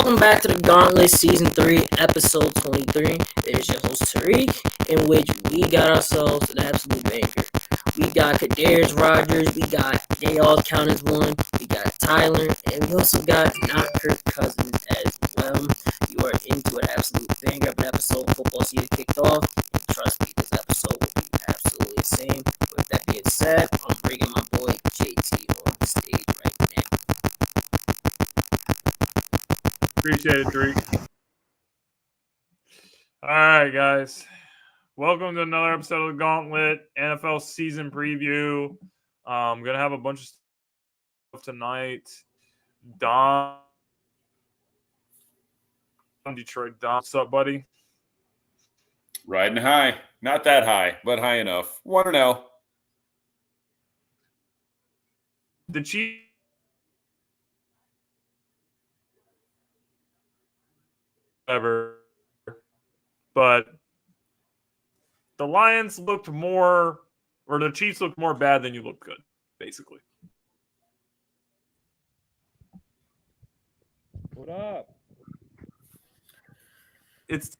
welcome back to the Gauntlet Season 3, Episode 23. There's your host Tariq, in which we got ourselves an absolute banger. We got Kadarius Rogers, we got They All Count as One, we got Tyler, and we also got Not Kirk Cousins as well. You are into an absolute banger of an episode. Football season kicked off, and trust me, this episode will be absolutely insane. With that being said, I'm bringing my boy JT on the stage right now. Appreciate it, Drake. All right, guys. Welcome to another episode of the Gauntlet NFL season preview. I'm going to have a bunch of stuff tonight. Dom, Detroit Dom. What's up, buddy? Riding high. Not that high, but high enough. 1-0. The Chiefs. Ever. But the Lions looked more, or the Chiefs looked more bad than you looked good, basically. What up? It's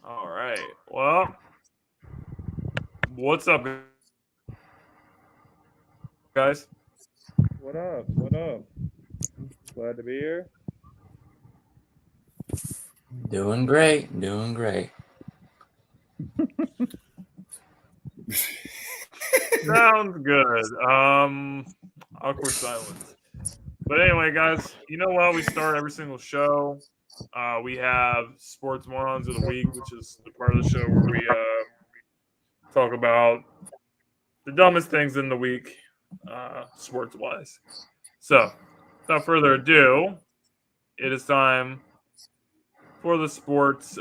all right. Well, what's up, guys? What up? What up? Glad to be here. Doing great. Doing great. Sounds good. Awkward silence. But anyway, guys, you know how we start every single show? We have Sports Morons of the Week, which is the part of the show where we talk about the dumbest things in the week, sports-wise. So, without further ado, it is time for the sports.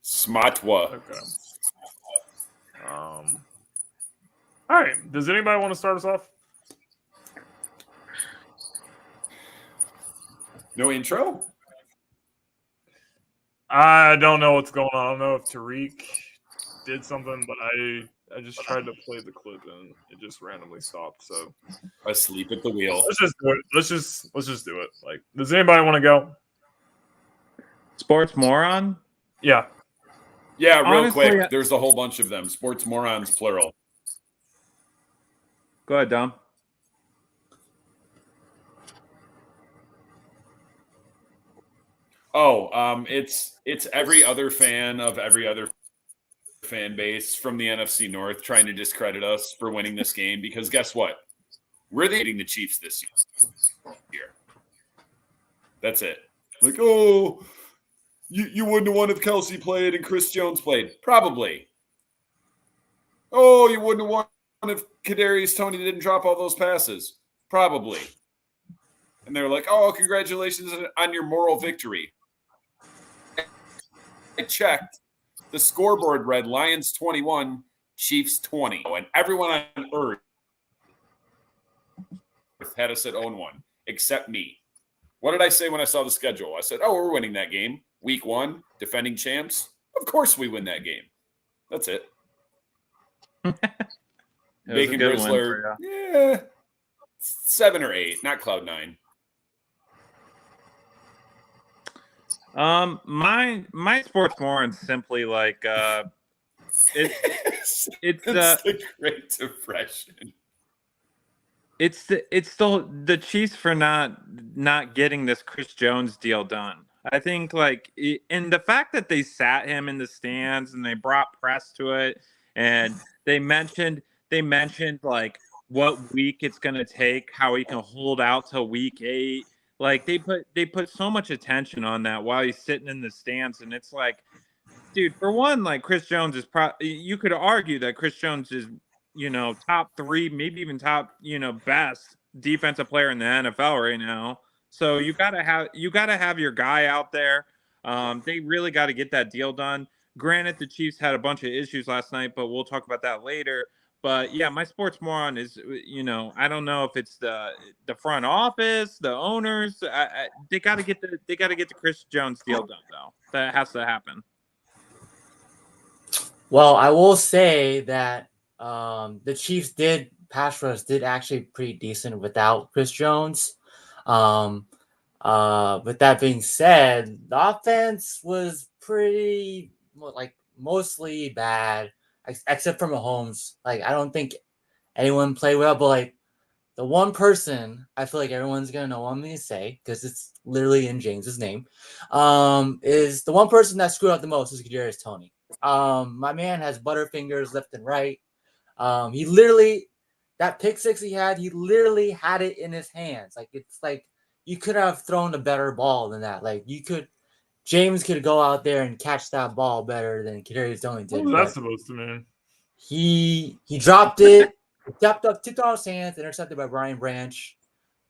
Smatwa. Okay. All right. Does anybody want to start us off? No intro? I don't know what's going on. I don't know if Tariq did something, but I just tried to play the clip and it just randomly stopped. So Asleep at the wheel. let's just do it. Let's just do it. Like, does anybody want to go? Sports Moron? Yeah. Yeah, real Honestly, quick. There's a whole bunch of them. Sports Morons, plural. Go ahead, Dom. Oh, it's every other fan of every other fan base from the NFC North trying to discredit us for winning this game because guess what? We're beating the Chiefs this year. That's it. Like, oh, you wouldn't have won if Kelsey played and Chris Jones played. Probably. Oh, you wouldn't have won if Kadarius Toney didn't drop all those passes. Probably. And they're like, oh, congratulations on your moral victory. I checked. The scoreboard read Lions 21, Chiefs 20. And everyone on earth had us at 0-1, except me. What did I say when I saw the schedule? I said, oh, we're winning that game. Week 1, defending champs. Of course we win that game. That's it. Bacon Grizzler, yeah, 7 or 8, not Cloud 9. My sports moron's simply like it's the Great Depression. It's the Chiefs for not getting this Chris Jones deal done. I think and the fact that they sat him in the stands and they brought press to it and they mentioned like what week it's gonna take, how he can hold out till week 8. Like they put so much attention on that while he's sitting in the stands, and it's like, dude, for one, like Chris Jones is you could argue that Chris Jones is, top 3, maybe even top, best defensive player in the NFL right now. So you gotta have your guy out there. They really got to get that deal done. Granted, the Chiefs had a bunch of issues last night, but we'll talk about that later. But yeah, my sports moron is, I don't know if it's the front office, the owners. They got to get the Chris Jones deal done though. That has to happen. Well, I will say that the Chiefs pass rush did actually pretty decent without Chris Jones. With that being said, the offense was pretty mostly bad, except for Mahomes. Like I don't think anyone played well, but like the one person I feel like everyone's gonna know what I'm gonna say because it's literally in James's name, is the one person that screwed up the most is Kadarius Toney. My man has butterfingers left and right. He literally that pick six he literally had it in his hands. Like it's like you could have thrown a better ball than that. Like James could go out there and catch that ball better than Kadarius Toney did. What was that supposed to mean? He dropped it, tipped out of his hands, intercepted by Brian Branch,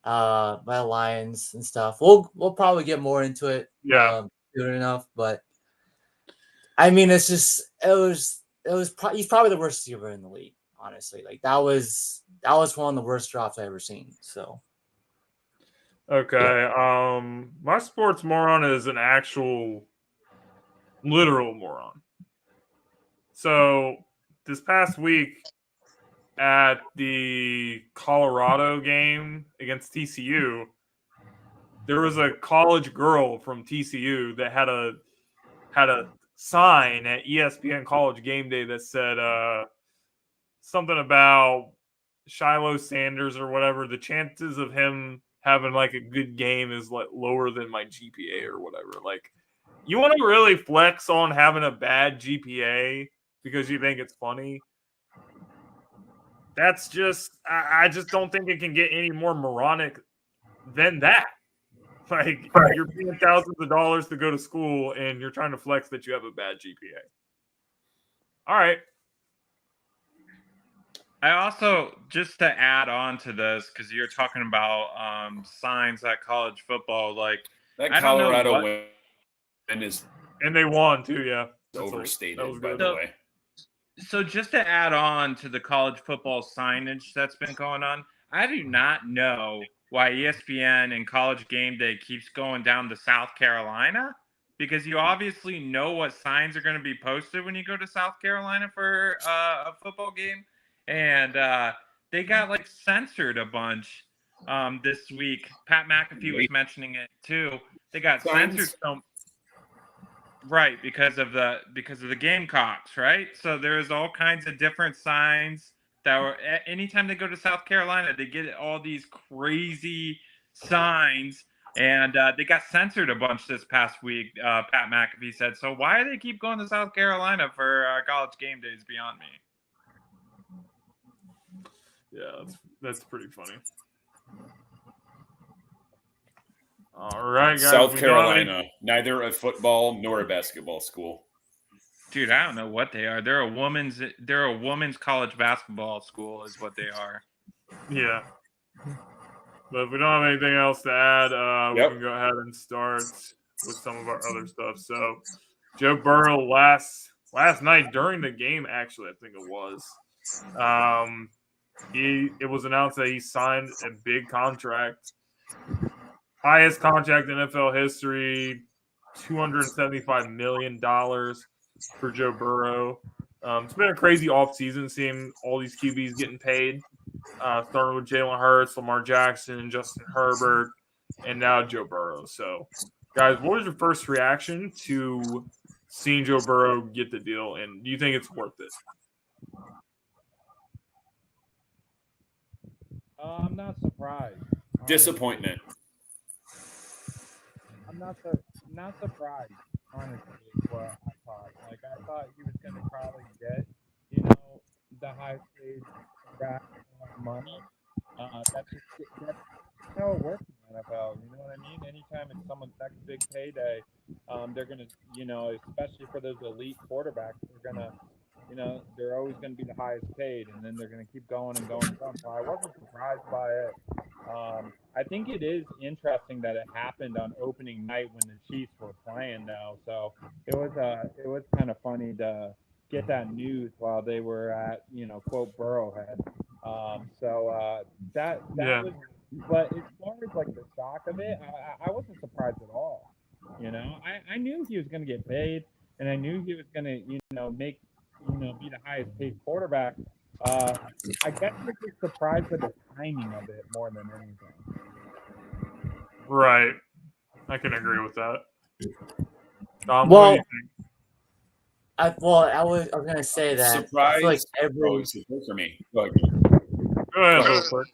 by the Lions and stuff. We'll probably get more into it. Yeah. Good enough, but I mean, it's just he's probably the worst receiver in the league. Honestly, like that was one of the worst drops I ever seen. So. Okay. Yeah. My sports moron is an actual literal moron. So this past week at the Colorado game against TCU, there was a college girl from TCU that had a sign at ESPN College Game Day that said something about Shiloh Sanders or whatever. The chances of him having like a good game is like lower than my GPA or whatever. Like, you want to really flex on having a bad GPA because you think it's funny? That's just, I just don't think it can get any more moronic than that. Like, you're paying thousands of dollars to go to school and you're trying to flex that you have a bad GPA. All right. I also, just to add on to this, because you're talking about signs at college football, like that Colorado win is, and they won too. Yeah, that's overstated. That was good. By the way. So just to add on to the college football signage that's been going on, I do not know why ESPN and College Game Day keeps going down to South Carolina, because you obviously know what signs are going to be posted when you go to South Carolina for a football game. And they got like censored a bunch this week. Pat McAfee was mentioning it too. They got censored right because of the Gamecocks, right? So there's all kinds of different signs that were anytime they go to South Carolina, they get all these crazy signs. And they got censored a bunch this past week, Pat McAfee said. So why do they keep going to South Carolina for College Game Day is beyond me. Yeah, that's pretty funny. All right, guys. South Carolina, neither a football nor a basketball school. Dude, I don't know what they are. They're a women's college basketball school is what they are. Yeah. But if we don't have anything else to add, we can go ahead and start with some of our other stuff. So, Joe Burrow last night during the game, actually, I think it was, it was announced that he signed a big contract, highest contract in NFL history, $275 million for Joe Burrow. It's been a crazy offseason seeing all these QBs getting paid. Starting with Jalen Hurts, Lamar Jackson, Justin Herbert, and now Joe Burrow. So, guys, what was your first reaction to seeing Joe Burrow get the deal, and do you think it's worth it? I'm not surprised. Disappointment. I'm not surprised, honestly, is what I thought. Like, I thought he was going to probably get, the highest paid guy money. That's how it works in the NFL. You know what I mean? Anytime it's someone's second big payday, they're going to, especially for those elite quarterbacks, they're going to, they're always going to be the highest paid, and then they're going to keep going and going and going. So I wasn't surprised by it. I think it is interesting that it happened on opening night when the Chiefs were playing, though. So it was kind of funny to get that news while they were at, quote, Burrowhead. That Yeah. was, but as far as like the shock of it, I wasn't surprised at all. I knew he was going to get paid, and I knew he was going to, make, be the highest paid quarterback. I guess I was just surprised by the timing of it more than anything. Right. I can agree with that. What Well, do you think? I was gonna say that I Surprise! feel like For me. Go ahead. Go ahead, real quick.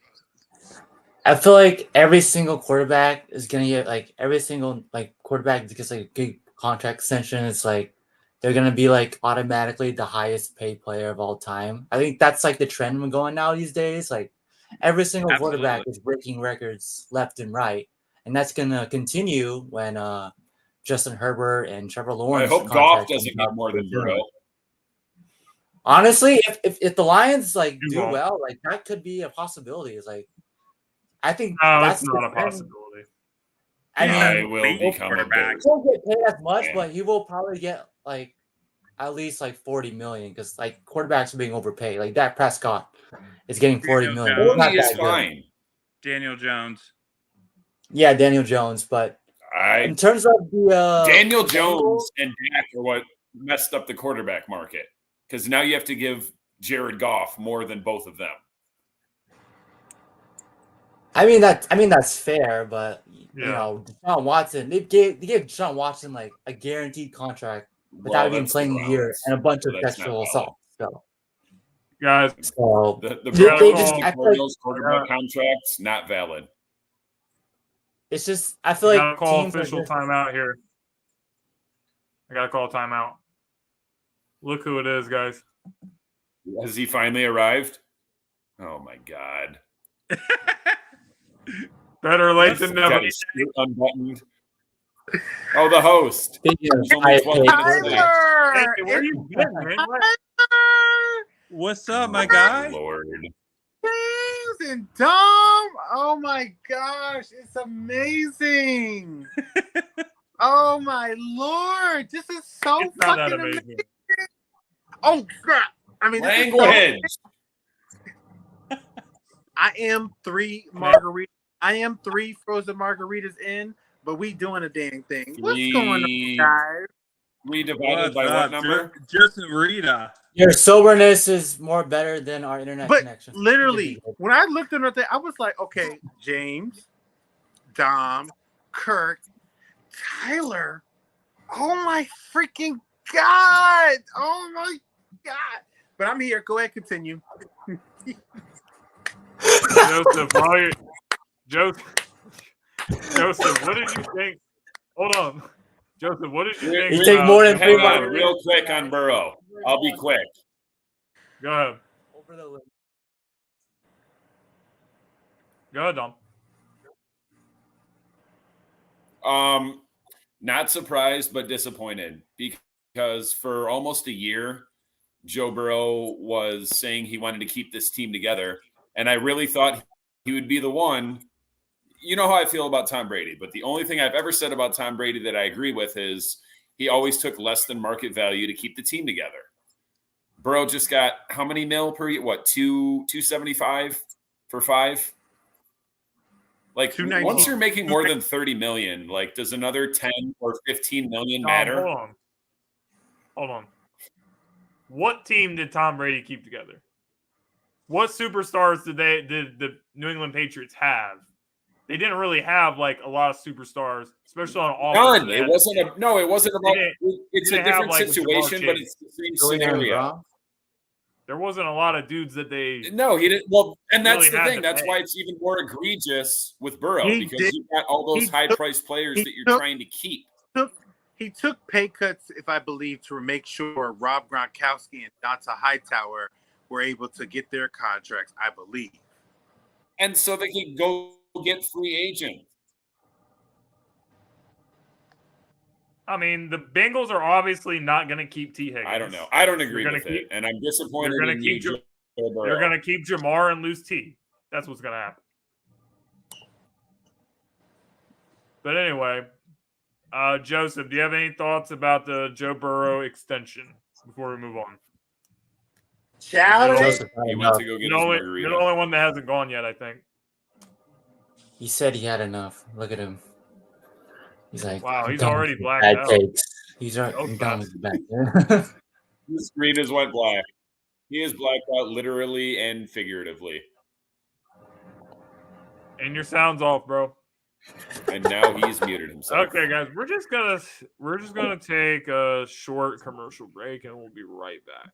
I feel like every single quarterback is gonna get like every single like quarterback that gets like a good contract extension. It's like they're gonna be like automatically the highest paid player of all time. I think that's like the trend we're going now these days. Like every single quarterback is breaking records left and right, and that's gonna continue when Justin Herbert and Trevor Lawrence. I hope Goff doesn't get more than Burrow. Honestly, if the Lions like You do won't. well, like that could be a possibility. It's like I think No, that's it's not a the trend. possibility. I I mean, will become a he bear. won't get paid as much, Yeah. but he will probably get like at least like 40 million because like quarterbacks are being overpaid. Like Dak Prescott is getting 40 Daniel million. Jones. He's not 40 is that good. fine. Daniel Jones. Yeah, Daniel Jones, but in terms of the Daniel Jones and Dak are what messed up the quarterback market because now you have to give Jared Goff more than both of them. I mean that's fair, but Yeah. Deshaun Watson, they gave Deshaun Watson like a guaranteed contract without even that's playing the a year Browns. and a bunch of So that's not sexual valid. assaults. So Guys, The they Broncos just- and Cardinals quarterback contracts not valid. it's just I feel I like gotta call teams are official just- timeout here. I gotta call timeout. Look who it is, guys. Has he finally arrived? Oh my God! Better late than never. Got his shirt unbuttoned. Oh, the host. Speaking of Someone's high welcome paid to the quarterbacks. Hey, where you been, man? What's up, my guy? Lord. James and Dom. Oh my gosh, it's amazing. Oh my lord, this is so It's not that fucking amazing. amazing. Oh crap! I mean, this is so- Language. I am 3 margaritas. I am 3 frozen margaritas in, but we doing a dang thing. What's going on, guys? We divided by what number? Just Rita. Your soberness is more better than our internet But connection. literally, when I looked at it, I was like, okay, James, Dom, Kirk, Tyler. Oh my freaking God. Oh my God. But I'm here. Go ahead, continue. Joseph, Joseph, what did you think? Hold on. Joseph, what did you think? You take more than Hang 3 on, margaritas. real quick on Burrow. I'll be quick. Go ahead. Over the limit. Go ahead, Dom. Not surprised, but disappointed because for almost a year, Joe Burrow was saying he wanted to keep this team together. And I really thought he would be the one. You know how I feel about Tom Brady, but the only thing I've ever said about Tom Brady that I agree with is he always took less than market value to keep the team together. Burrow just got how many mil per year? What, 275 for 5? Like, once you're making more than 30 million, like, does another 10 or 15 million matter? Hold on. What team did Tom Brady keep together? What superstars did the New England Patriots have? They didn't really have like a lot of superstars, especially on offense. None. It wasn't about. It's a different like situation, but it's the same scenario. There wasn't a lot of dudes that they. No, he didn't. Well, and that's really the had thing. to That's pay. why it's even more egregious with Burrow He because did- you've got all those he high-priced players that you're trying to keep. He took pay cuts, if I believe, to make sure Rob Gronkowski and Donta Hightower were able to get their contracts, I believe. And so they could go get free agents. I mean, the Bengals are obviously not going to keep T. Higgins. I don't know. I don't agree They're with gonna it, and I'm disappointed They're in going to you, keep. Joe Burrow. They're going to keep Jamar and lose T. That's what's going to happen. But anyway, Joseph, do you have any thoughts about the Joe Burrow extension before we move on? Challenge. Joseph had He went to enough. go get You're his the margarita. only one that hasn't gone yet, I think. He said he had enough. Look at him. He's like, Wow, I'm he's done already with the blacked bad out. takes. He's That was I'm done fast. with the bad. His screen is went black. He is blacked out literally and figuratively. And your sound's off, bro. And now he's muted himself. Okay, guys, we're just gonna take a short commercial break, and we'll be right back.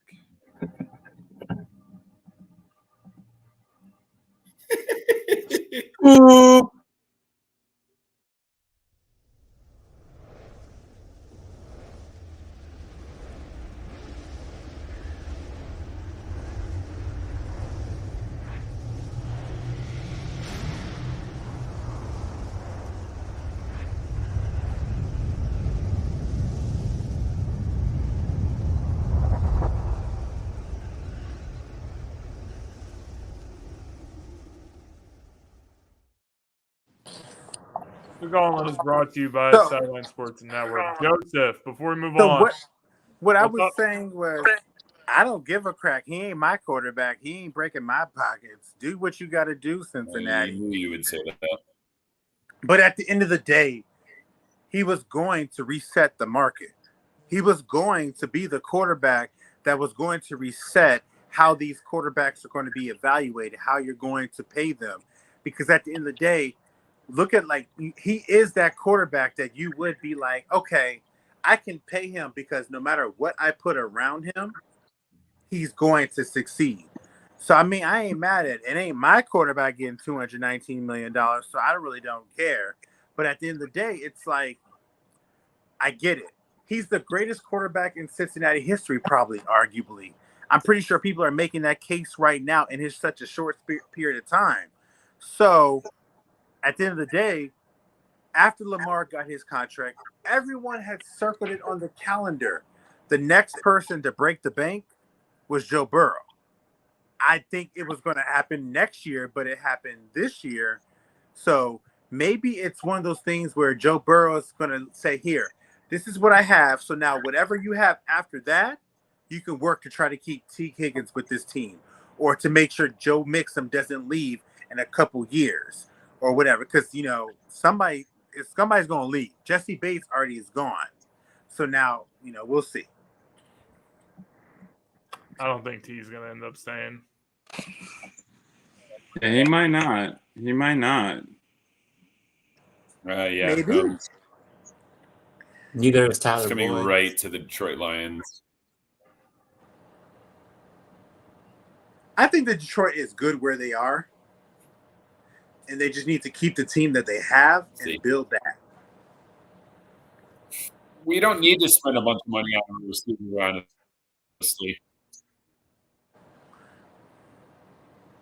The Gauntlet is brought to you by So- Sideline Sports Network. Joseph, before we move So on, what I What's was up? saying was, I don't give a crack. He ain't my quarterback. He ain't breaking my pockets. Do what you got to do, I Cincinnati. knew you would say that. But at the end of the day, he was going to reset the market. He was going to be the quarterback that was going to reset how these quarterbacks are going to be evaluated, how you're going to pay them. Because at the end of the day, look at he is that quarterback that you would be like, okay, I can pay him because no matter what I put around him, he's going to succeed. So, I mean, I ain't mad at it. It ain't my quarterback getting $219 million, so I really don't care. But at the end of the day, it's like, I get it. He's the greatest quarterback in Cincinnati history, probably, arguably. I'm pretty sure people are making that case right now in such a short period of time. So, at the end of the day, after Lamar got his contract, everyone had circled it on the calendar. The next person to break the bank was Joe Burrow. I think it was going to happen next year, but it happened this year. So maybe it's one of those things where Joe Burrow is going to say, here, this is what I have. So now whatever you have after that, you can work to try to keep T. Higgins with this team or to make sure Joe Mixon doesn't leave in a couple years or whatever. Because, somebody's going to leave. Jesse Bates already is gone. So now, we'll see. I don't think T's gonna end up staying. Yeah, he might not. He might not. Yeah. Maybe. Neither is He's Tyler coming Boyd. right to the Detroit Lions. I think that Detroit is good where they are. And they just need to keep the team that they have and build that. We don't need to spend a bunch of money on a receiver, honestly.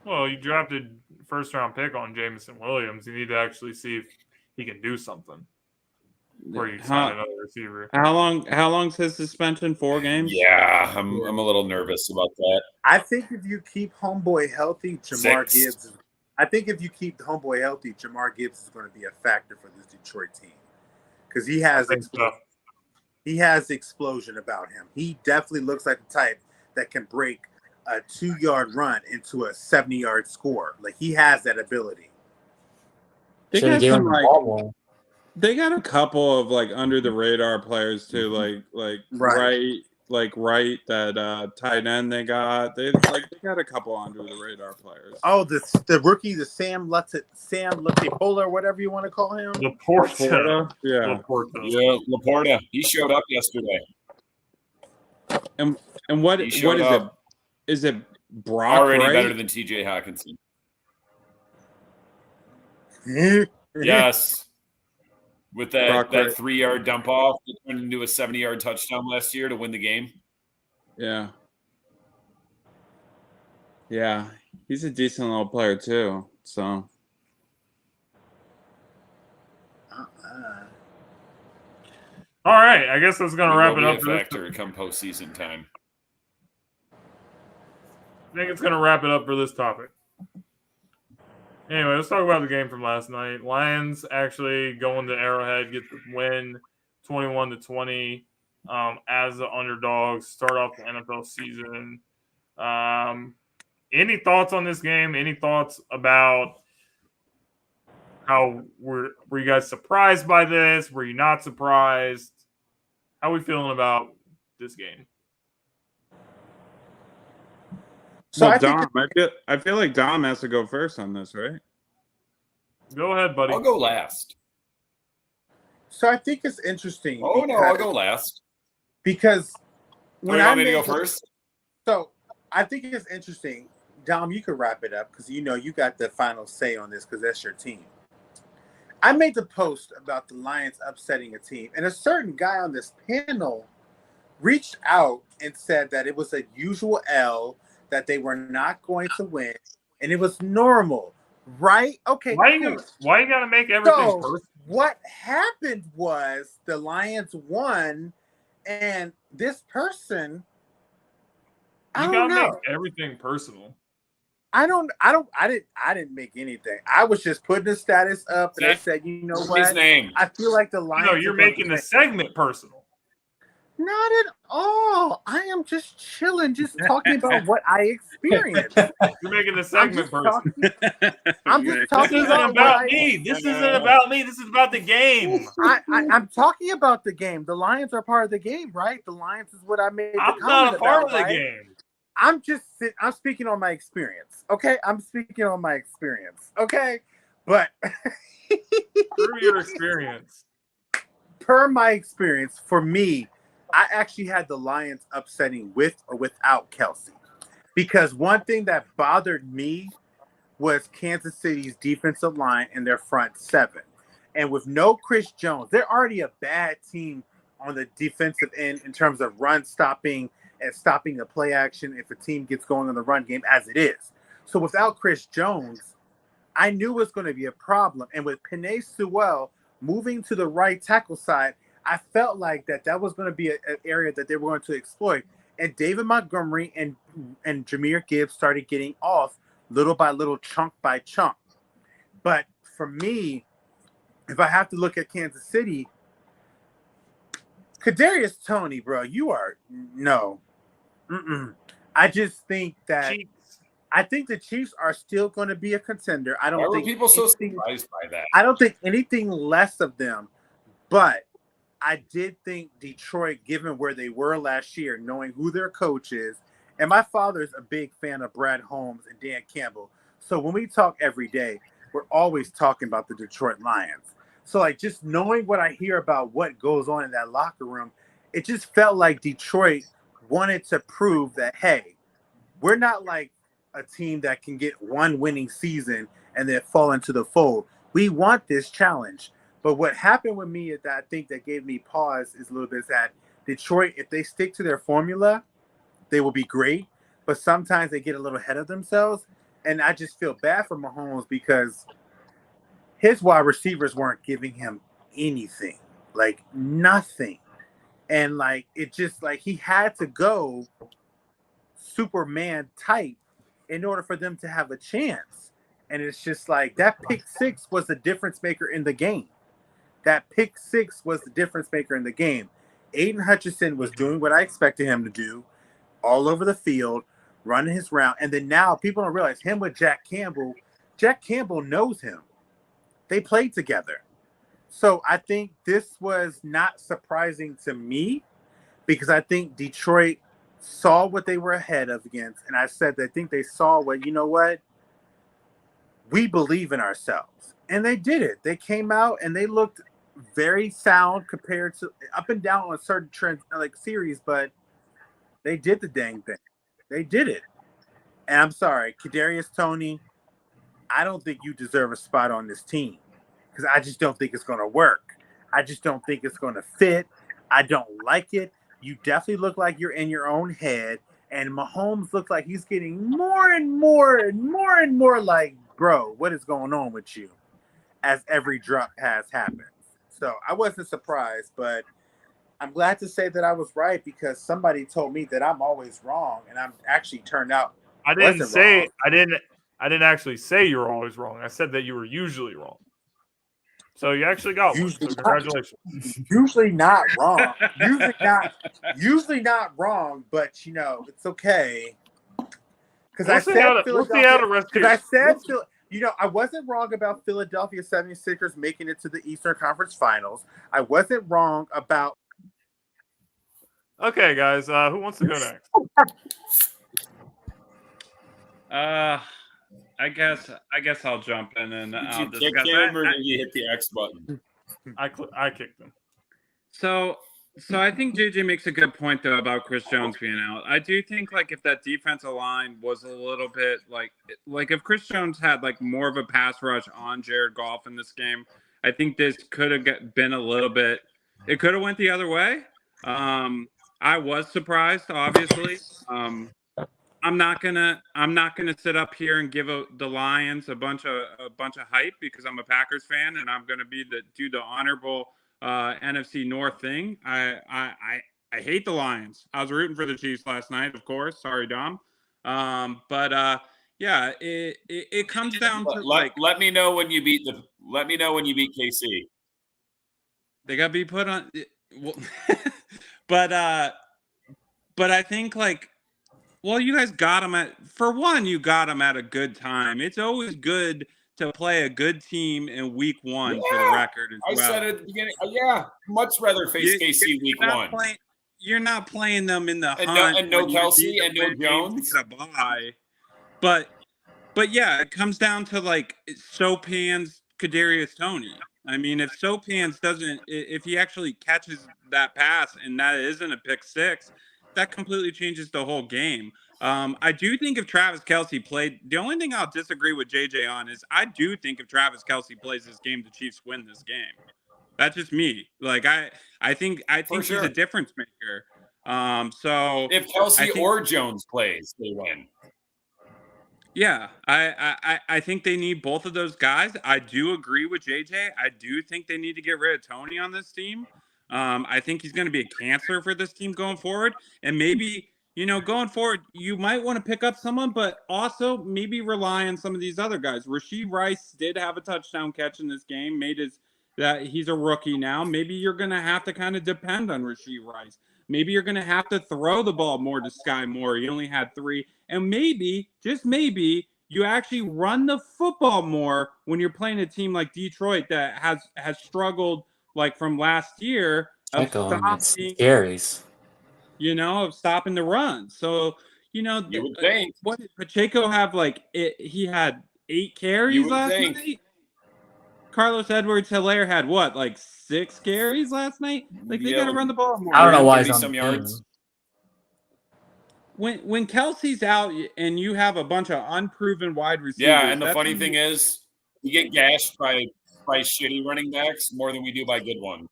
Well, you drafted first-round pick on Jameson Williams. You need to actually see if he can do something before you sign another receiver. How long's his suspension? 4 games? Yeah, I'm a little nervous about that. I think if you keep homeboy healthy, Jamar Gibbs. I think if you keep the homeboy healthy, Jamar Gibbs is going to be a factor for this Detroit team because he has he has explosion about him. He definitely looks like the type that can break a 2-yard run into a 70-yard score. Like he has that ability. They got some they got a couple of under the radar players too, right that tight end they got. They got a couple under the radar players. Oh, the rookie, the Sam Laporta, or whatever you want to call him. Laporta. Yeah. Laporta. He showed up yesterday. And what is it? Is it Brock already Wright? better than TJ Hawkinson? Yes. With that 3-yard dump off that turned into a 70-yard touchdown last year to win the game. Yeah. Yeah. He's a decent little player too. So all right, I guess that's gonna wrap it up. Factor come postseason time. I think it's gonna wrap it up for this topic. Anyway, let's talk about the game from last night. Lions actually going to Arrowhead, get the win. 21-20 as the underdogs. Start off the NFL season. Any thoughts on this game? Any thoughts about how were you guys surprised by this? Were you not surprised? How are we feeling about this game? So Well, I think Dom, I feel like Dom has to go first on this, right? Go ahead, buddy. I'll go last. so. I think it's interesting. Oh no, I'll go last. Because When you want me to go first? So I think it's interesting. Dom, you can wrap it up because you got the final say on this because that's your team. I made the post about the Lions upsetting a team, and a certain guy on this panel reached out and said that it was a usual L, that they were not going to win, and it was normal, right? Okay. Why cool. you gotta make everything personal? What happened was the Lions won, and this person, I You don't gotta know. make everything personal. I didn't make anything. I was just putting the status up, and I said, you know His what? name. I feel like the Lions. No, you're making the segment personal. Not at all. I am just chilling, just talking about what I experienced. You're making the segment personal. I'm just This talking isn't about about me. This isn't about me. This is about the game. I'm talking about the game. The Lions are part of the game, right? The Lions is what I made. I'm the not a comment part about, of the right? game. I'm speaking on my experience. Okay, I'm speaking on my experience. Okay, but Through your experience, per my experience, for me, I actually had the Lions upsetting with or without Kelsey, because one thing that bothered me was Kansas City's defensive line and their front seven, and with no Chris Jones, they're already a bad team on the defensive end in terms of run stopping and stopping the play action if a team gets going on the run game as it is. So without Chris Jones, I knew it was going to be a problem. And with Penei Sewell moving to the right tackle side, I felt like that was going to be an area that they were going to exploit. And David Montgomery and Jahmyr Gibbs started getting off little by little, chunk by chunk. But for me, if I have to look at Kansas City, Kadarius Toney, bro, you are no. I just think that I think the Chiefs are still going to be a contender. I don't Why were think people so surprised by that? I don't think anything less of them, but I did think Detroit, given where they were last year, knowing who their coach is, and my father's a big fan of Brad Holmes and Dan Campbell. So when we talk every day, we're always talking about the Detroit Lions. So like just knowing what I hear about what goes on in that locker room, it just felt like Detroit wanted to prove that, hey, we're not like a team that can get one winning season and then fall into the fold. We want this challenge. But what happened with me is that I think that gave me pause is a little bit is that Detroit, if they stick to their formula, they will be great. But sometimes they get a little ahead of themselves. And I just feel bad for Mahomes because his wide receivers weren't giving him anything, like nothing. And like, it just like he had to go Superman type in order for them to have a chance. And it's just like that pick six was the difference maker in the game. That pick six was the difference maker in the game. Aiden Hutchinson was doing what I expected him to do all over the field, running his route. And then now people don't realize him with Jack Campbell knows him. They played together. So I think this was not surprising to me because I think Detroit saw what they were ahead of against. And I said that I think they saw what, you know what? We believe in ourselves. And they did it. They came out and they looked very sound compared to up and down on certain trends like series, but they did the dang thing. They did it. And I'm sorry, Kadarius Toney, I don't think you deserve a spot on this team because I just don't think it's going to work. I just don't think it's going to fit. I don't like it. You definitely look like you're in your own head, and Mahomes looks like he's getting more and more and more and more like, bro, what is going on with you as every drop pass happens. So I wasn't surprised, but I'm glad to say that I was right because somebody told me that I'm always wrong, and I'm actually turned out I didn't actually say you were always wrong. I said that you were usually wrong. So you actually got one. Usually So not. congratulations. Usually not wrong. Usually not wrong, but it's okay. Because I said We'll see how the rest Because I said goes. I wasn't wrong about Philadelphia 76ers making it to the Eastern Conference Finals. I wasn't wrong about. Okay, guys. Who wants to go next? I guess I'll jump in and Did I'll you kick discuss him it. or did you hit the X button? I kicked him. So I think JJ makes a good point though about Chris Jones being out. I do think like if that defensive line was a little bit like if Chris Jones had like more of a pass rush on Jared Goff in this game, I think this could have been a little bit. It could have went the other way. I was surprised, obviously. I'm not gonna sit up here and give the Lions a bunch of hype because I'm a Packers fan and I'm gonna do the honorable NFC North thing. I hate the Lions. I was rooting for the Chiefs last night, of course. Sorry, Dom. Yeah, it comes down to let me know when you beat KC. They got to be put on. Well, but I think well, you guys got them you got them at a good time. It's always good to play a good team in week 1 for the record as well. I said at the beginning, much rather face KC week 1. You're not playing them in the and hunt. No Kelsey and no Jones. But yeah, it comes down to Sopan's Kadarius Toney. I mean, if Sopan's if he actually catches that pass and that isn't a pick six, that completely changes the whole game. I do think if Travis Kelce played, the only thing I'll disagree with JJ on is I do think if Travis Kelce plays this game, the Chiefs win this game. That's just me. I think he's a difference maker. So if Kelce or Jones plays, they win. Yeah, I think they need both of those guys. I do agree with JJ. I do think they need to get rid of Toney on this team. I think he's going to be a cancer for this team going forward. And maybe, going forward, you might want to pick up someone, but also maybe rely on some of these other guys. Rashee Rice did have a touchdown catch in this game, that he's a rookie now. Maybe you're going to have to kind of depend on Rashee Rice. Maybe you're going to have to throw the ball more to Sky Moore. You only had 3. And maybe, just maybe, you actually run the football more when you're playing a team like Detroit that has struggled from last year of stopping the run. So, you would think. What did Pacheco have? He had 8 carries last night? Carlos Edwards-Helaire had what, 6 carries last night? They got to run the ball more. I don't know why he's on some yards. When Kelsey's out and you have a bunch of unproven wide receivers. Yeah, and the funny thing is, we get gashed by shitty running backs more than we do by good ones.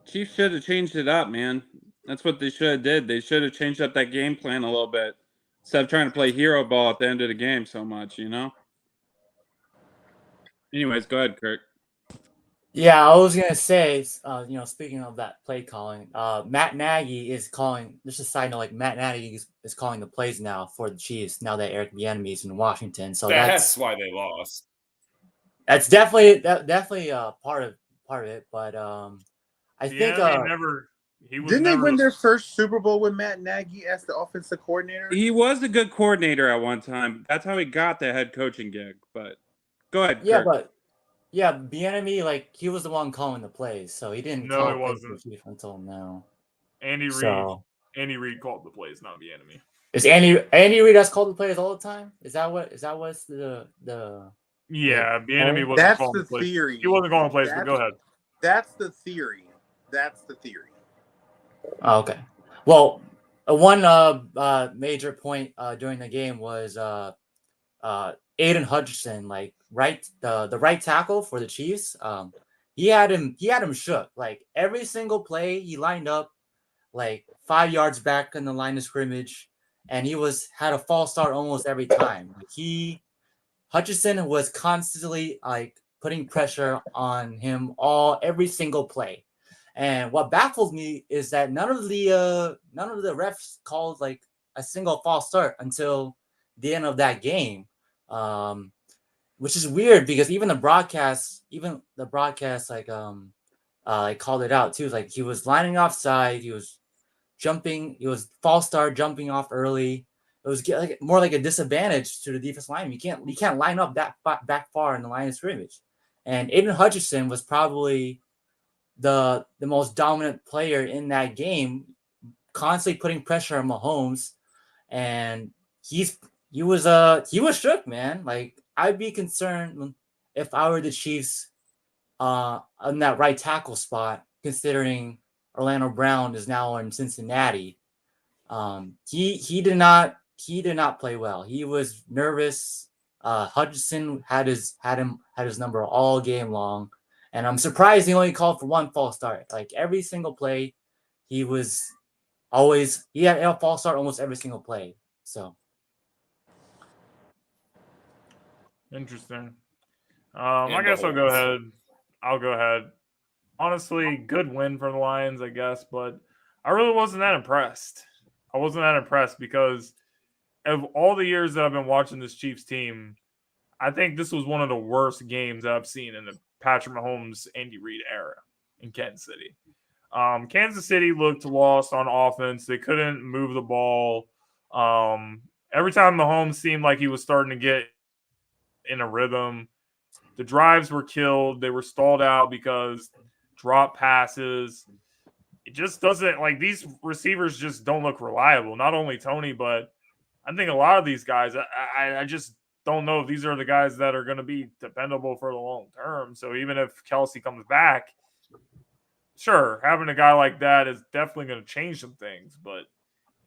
Chiefs should have changed it up, man. That's what they should have did. They should have changed up that game plan a little bit instead of trying to play hero ball at the end of the game so much, Anyways, go ahead, Kurt. Yeah, I was gonna say, speaking of that play calling, Matt Nagy is calling. Just a side note, Matt Nagy is calling the plays now for the Chiefs now that Eric Bieniemy is in Washington. So that's why they lost. That's definitely part of it. But I think didn't they win their first Super Bowl with Matt Nagy as the offensive coordinator? He was a good coordinator at one time. That's how he got the head coaching gig. But go ahead, Kurt. Yeah, Bieniemy, he was the one calling the plays, so he didn't. No, it wasn't until now. Andy Reid called the plays, not Bieniemy. Is Andy Reid has called the plays all the time? Is that what's the? Yeah, Bieniemy wasn't calling the plays. Theory. He wasn't calling the plays. But go ahead. That's the theory. Oh, okay. Well, one major point during the game was Aiden Hutchinson, the right tackle for the Chiefs. He had him shook. Every single play, he lined up 5 yards back in the line of scrimmage, and he had a false start almost every time. Hutchinson was constantly putting pressure on him every single play. And what baffles me is that none of the refs called a single false start until the end of that game. which is weird because even the broadcast, like called it out too. Like he was lining offside, he was false start jumping off early. It was like more like a disadvantage to the defense line. You can't line up that back far in the line of scrimmage. And Aiden Hutchinson was probably the most dominant player in that game, constantly putting pressure on Mahomes, and he was shook, man. Like I'd be concerned if I were the Chiefs on that right tackle spot, considering Orlando Brown is now in Cincinnati. He did not play well. He was nervous. Hutchinson had his number all game long, and I'm surprised he only called for one false start. Like every single play, he had a false start almost every single play. So Interesting. And I guess the I'll go holds. ahead. Honestly, good win for the Lions, I guess, but I really wasn't that impressed. I wasn't that impressed because of all the years that I've been watching this Chiefs team, I think this was one of the worst games I've seen in the Patrick Mahomes, Andy Reid era in Kansas City. Kansas City looked lost on offense. They couldn't move the ball. Every time Mahomes seemed like he was starting to get in a rhythm, the drives were killed. They were stalled out because drop passes. It just doesn't, like, these receivers just don't look reliable. Not only Tony, but I think a lot of these guys, I just don't know if these are the guys that are going to be dependable for the long term. So even if Kelsey comes back, sure, having a guy like that is definitely going to change some things, but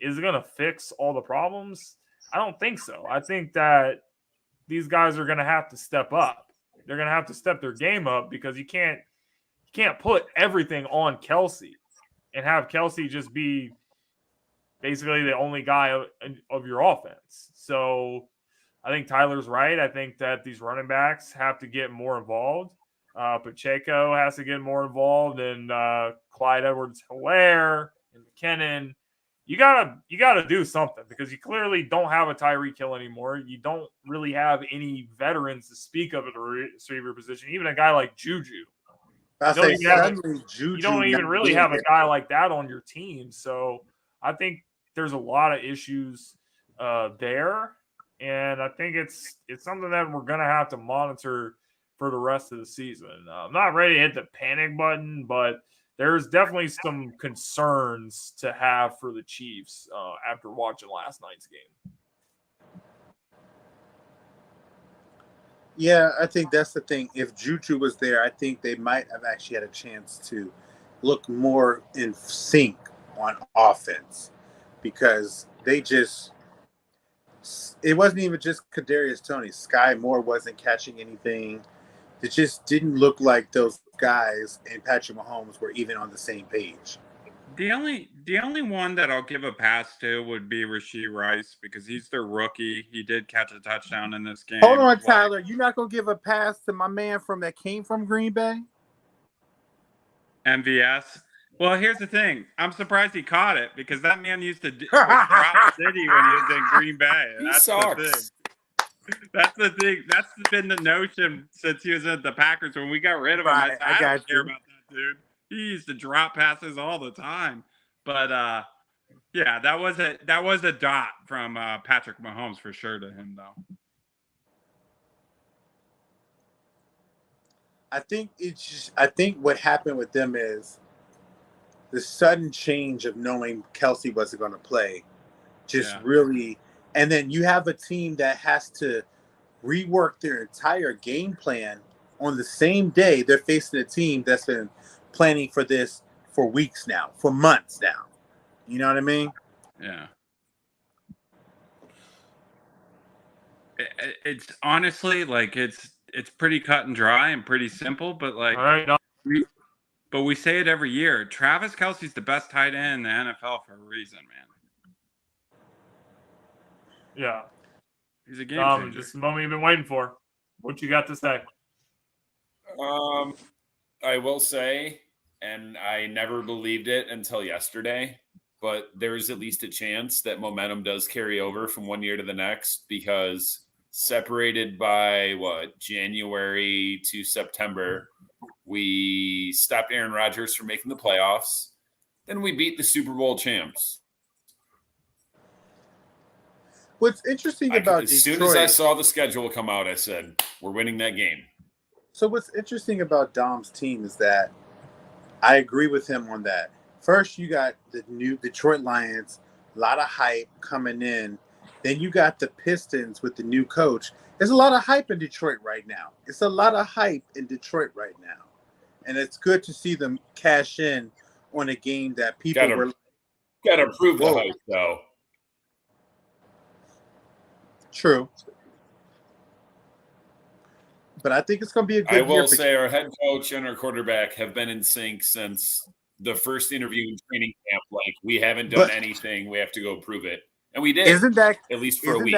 is it going to fix all the problems? I don't think so. I think that these guys are going to have to step up. They're going to have to step their game up because you can't put everything on Kelsey and have Kelsey just be basically the only guy of your offense. So I think Tyler's right. I think that these running backs have to get more involved. Pacheco has to get more involved, and Clyde Edwards-Helaire and McKinnon. You gotta do something because you clearly don't have a Tyreek Hill anymore. You don't really have any veterans to speak of at the receiver position. Even a guy like Juju. You don't even really have a guy like that on your team. So I think there's a lot of issues there, and I think it's something that we're gonna have to monitor for the rest of the season. I'm not ready to hit the panic button, but there's definitely some concerns to have for the Chiefs after watching last night's game. Yeah, I think that's the thing. If Juju was there, I think they might have actually had a chance to look more in sync on offense because it wasn't even just Kadarius Toney. Sky Moore wasn't catching anything. It just didn't look like those guys and Patrick Mahomes were even on the same page. The only one that I'll give a pass to would be Rashee Rice because he's their rookie. He did catch a touchdown in this game. Hold on, Tyler. You're not going to give a pass to my man that came from Green Bay? MVS. Well, here's the thing. I'm surprised he caught it because that man used to drop City when he was in Green Bay. That's the thing. That's the thing. That's been the notion since he was at the Packers. When we got rid of him, I don't care about that dude. He used to drop passes all the time. But yeah, that was a dot from Patrick Mahomes for sure to him, though. I think what happened with them is the sudden change of knowing Kelsey wasn't going to play really. And then you have a team that has to rework their entire game plan on the same day they're facing a team that's been planning for this for weeks now, for months now. You know what I mean? Yeah. It's honestly like it's pretty cut and dry and pretty simple, but like all right, we say it every year. Travis Kelce's the best tight end in the NFL for a reason, man. Yeah. He's a game changer. Just the moment you've been waiting for. What you got to say? I will say, and I never believed it until yesterday, but there is at least a chance that momentum does carry over from one year to the next because separated by January to September. We stopped Aaron Rodgers from making the playoffs. Then we beat the Super Bowl champs. What's interesting about as Detroit, soon as I saw the schedule come out, I said, we're winning that game. So what's interesting about Dom's team is that I agree with him on that. First, you got the new Detroit Lions, a lot of hype coming in. Then you got the Pistons with the new coach. There's a lot of hype in Detroit right now. It's a lot of hype in Detroit right now. And it's good to see them cash in on a game that people were. Gotta prove the hype, though. True. But I think it's going to be a good year. I will say our head coach and our quarterback have been in sync since the first interview in training camp. Like, we haven't done anything. We have to go prove it. And we did. Isn't that at least for a week?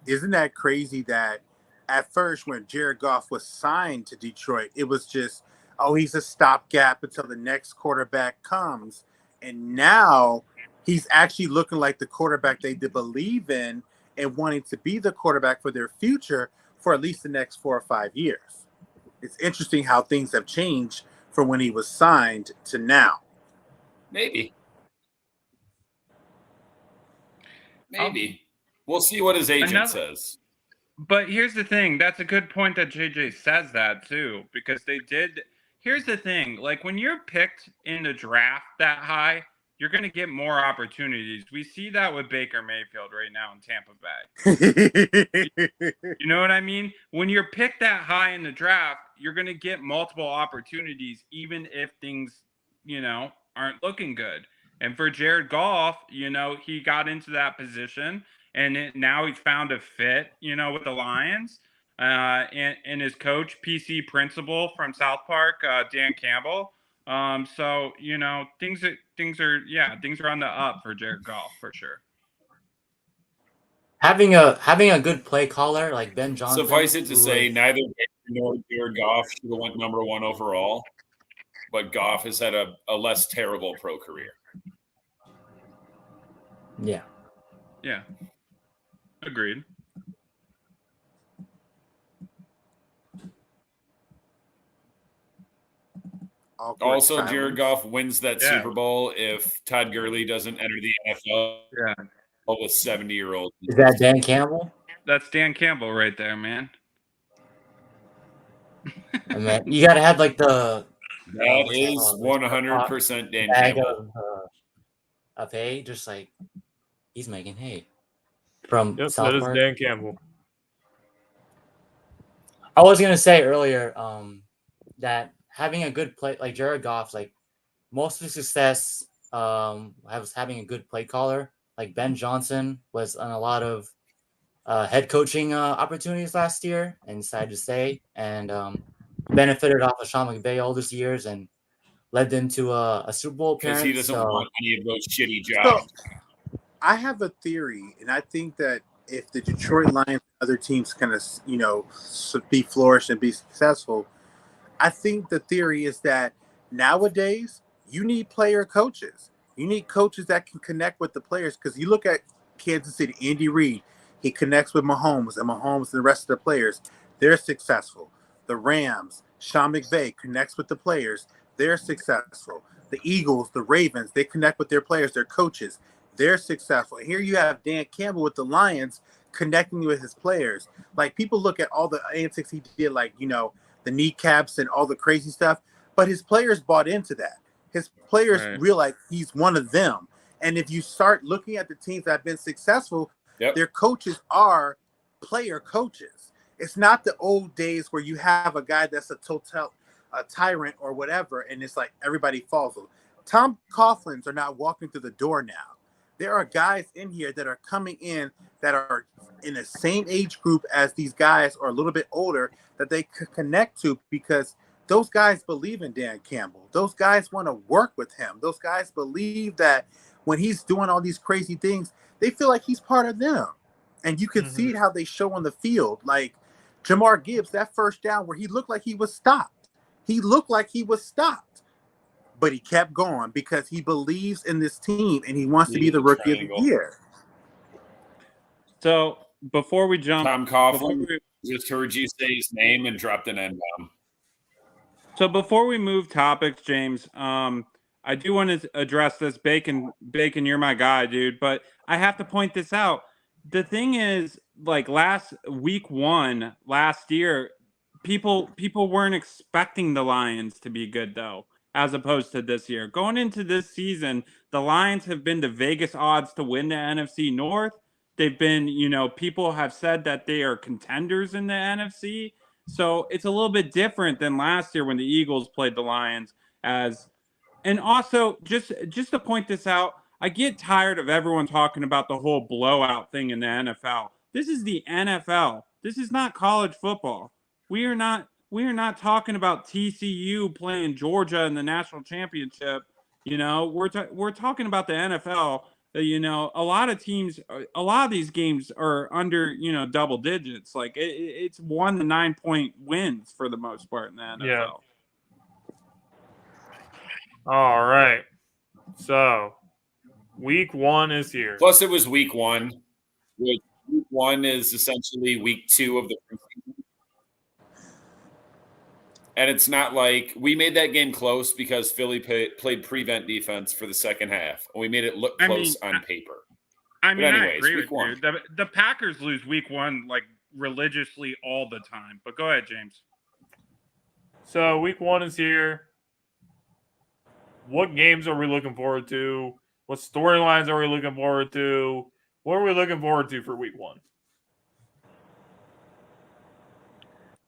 Isn't that crazy that at first when Jared Goff was signed to Detroit, it was just, oh, he's a stopgap until the next quarterback comes. And now he's actually looking like the quarterback they did believe in and wanting to be the quarterback for their future for at least the next 4 or 5 years. It's interesting how things have changed from when he was signed to now. Maybe. We'll see what his agent says. But here's the thing. That's a good point that JJ says that, too, because they did. Here's the thing. Like, when you're picked in the draft that high, you're going to get more opportunities. We see that with Baker Mayfield right now in Tampa Bay. You know what I mean? When you're picked that high in the draft, you're going to get multiple opportunities, even if things, aren't looking good. And for Jared Goff, he got into that position, and now he's found a fit, with the Lions. And his coach, PC principal from South Park, Dan Campbell. So things are on the up for Jared Goff for sure. Having a good play caller like Ben Johnson. Suffice it to say, neither Baker nor Jared Goff should have went number 1 overall, but Goff has had a less terrible pro career. Yeah. Yeah. Agreed. Also, Jared Goff wins that Super Bowl if Todd Gurley doesn't enter the NFL with 70-year-old. Is that Dan Campbell? That's Dan Campbell right there, man. I mean, you got to have like the. That is 100% Dan Campbell. Of hay, just like he's making hay from Yep, South that Park. is Dan Campbell. I was gonna say earlier that having a good play like Jared Goff, like most of his success was having a good play caller. Like Ben Johnson was on a lot of head coaching opportunities last year and decided to stay and benefited off of Sean McVay all these years and led them to a Super Bowl appearance. Because he doesn't want any of those shitty jobs. So, I have a theory, and I think that if the Detroit Lions and other teams kind of, be flourished and be successful, I think the theory is that nowadays you need player coaches. You need coaches that can connect with the players because you look at Kansas City, Andy Reid, he connects with Mahomes and the rest of the players. They're successful. The Rams, Sean McVay connects with the players. They're successful. The Eagles, the Ravens, they connect with their players, their coaches. They're successful. Here you have Dan Campbell with the Lions connecting with his players. Like, people look at all the antics he did, like, the kneecaps and all the crazy stuff, but his players bought into that. His players realize he's one of them. And if you start looking at the teams that have been successful, their coaches are player coaches. It's not the old days where you have a guy that's a tyrant or whatever, and it's like everybody falls. Tom Coughlin's are not walking through the door now. There are guys in here that are coming in that are in the same age group as these guys or a little bit older that they could connect to because those guys believe in Dan Campbell. Those guys want to work with him. Those guys believe that when he's doing all these crazy things, they feel like he's part of them. And you can see how they show on the field. Like Jamar Gibbs, that first down where he looked like he was stopped. But he kept going because he believes in this team and he wants to be the rookie of the year. So before we jump, Tom before Coughlin, we, just heard you say his name and dropped an N-bomb. so before we move topics, James, I do want to address this. Bacon, you're my guy, dude. But I have to point this out. The thing is, like week 1 last year, people weren't expecting the Lions to be good though, as opposed to this year. Going into this season, the Lions have been the Vegas odds to win the NFC North. They've been, people have said that they are contenders in the NFC. So it's a little bit different than last year when the Eagles played the Lions. And also, just to point this out, I get tired of everyone talking about the whole blowout thing in the NFL. This is the NFL. This is not college football. We are not talking about TCU playing Georgia in the national championship. We're talking about the NFL. A lot of teams, a lot of these games are under double digits. Like it's 1 to 9 point wins for the most part in the NFL. Yeah. All right. So, week 1 is here. Plus, it was week 1. Week 1 is essentially week 2 of the preseason. And it's not like we made that game close because Philly played prevent defense for the second half. We made it look close on paper. I mean, anyways, I agree week with you. The Packers lose week 1 like religiously all the time. But go ahead, James. So, week 1 is here. What games are we looking forward to? What storylines are we looking forward to? What are we looking forward to for week 1?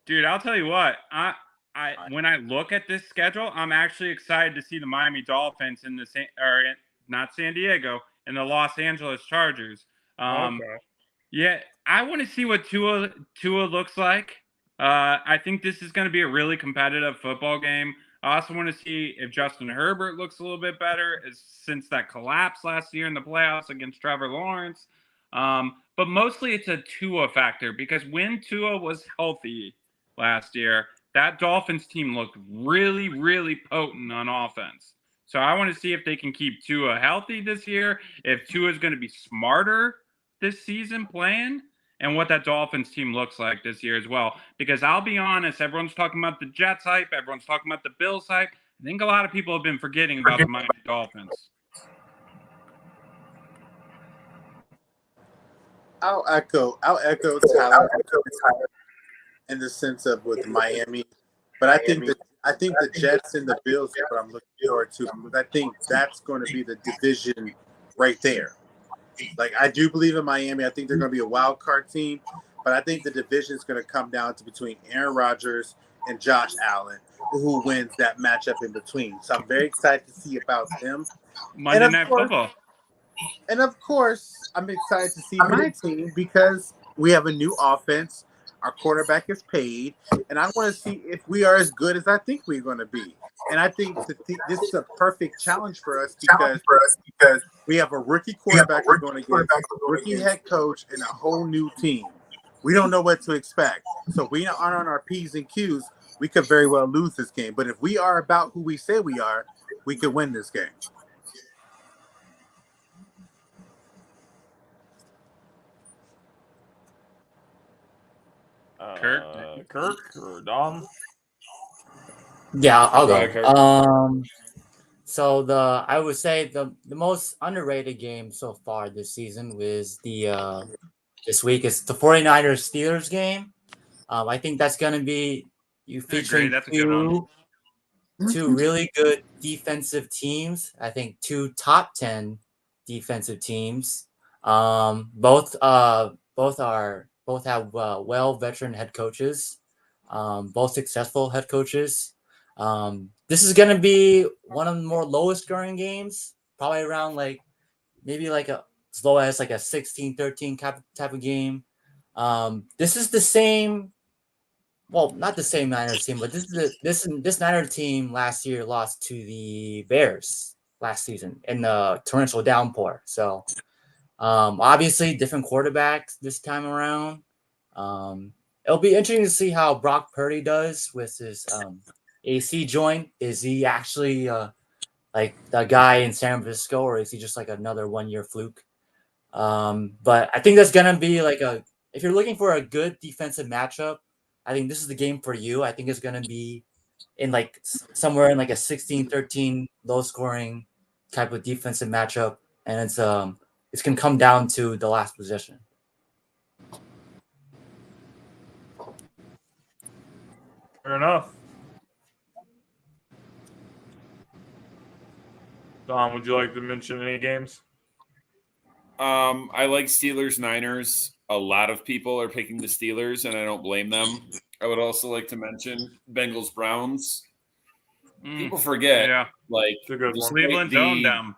Dude, I'll tell you what. When I look at this schedule, I'm actually excited to see the Miami Dolphins in not San Diego, and the Los Angeles Chargers. Okay. Yeah, I want to see what Tua looks like. I think this is going to be a really competitive football game. I also want to see if Justin Herbert looks a little bit better since that collapse last year in the playoffs against Trevor Lawrence. But mostly it's a Tua factor because when Tua was healthy last year, that Dolphins team looked really, really potent on offense. So I want to see if they can keep Tua healthy this year, if Tua is going to be smarter this season playing, and what that Dolphins team looks like this year as well. Because I'll be honest, everyone's talking about the Jets hype. Everyone's talking about the Bills hype. I think a lot of people have been forgetting about the Miami Dolphins. I'll echo Tyler in the sense of with Miami. But I think the Jets and the Bills are what I'm looking forward to. Because I think that's going to be the division right there. Like, I do believe in Miami. I think they're going to be a wild card team, but I think the division is going to come down to between Aaron Rodgers and Josh Allen, who wins that matchup in between. So I'm very excited to see about them. Monday Night Football. And of course, I'm excited to see my team because we have a new offense. Our quarterback is paid, and I want to see if we are as good as I think we're going to be. And I think this is a perfect challenge for us because we have a rookie quarterback we're going to get, a rookie head coach, and a whole new team. We don't know what to expect. So we aren't on our P's and Q's. We could very well lose this game. But if we are about who we say we are, we could win this game. Kirk or Dom? Yeah, I'll Go ahead, go. So I would say the most underrated game so far this season was this week is the 49ers Steelers game. I think that's gonna be featuring That's a good one. two really good defensive teams. I think 2 top 10 defensive teams. Both have veteran head coaches. Both successful head coaches. This is going to be one of the more lowest scoring games, probably around maybe as low as a 16-13 type of game. This is the same, well, not the same Niners team, but this Niners team last year lost to the Bears last season in the torrential downpour. So obviously different quarterbacks this time around. It'll be interesting to see how Brock Purdy does with his AC joint. Is he actually like the guy in San Francisco, or is he just like another 1-year fluke? But I think that's gonna be like a if you're looking for a good defensive matchup, I think this is the game for you. I think it's going to be in like somewhere in like a 16-13 low scoring type of defensive matchup, and it's going to come down to the last possession. Fair enough. Don, would you like to mention any games? I like Steelers-Niners. A lot of people are picking the Steelers, and I don't blame them. I would also like to mention Bengals-Browns. People forget, like, Cleveland owned them.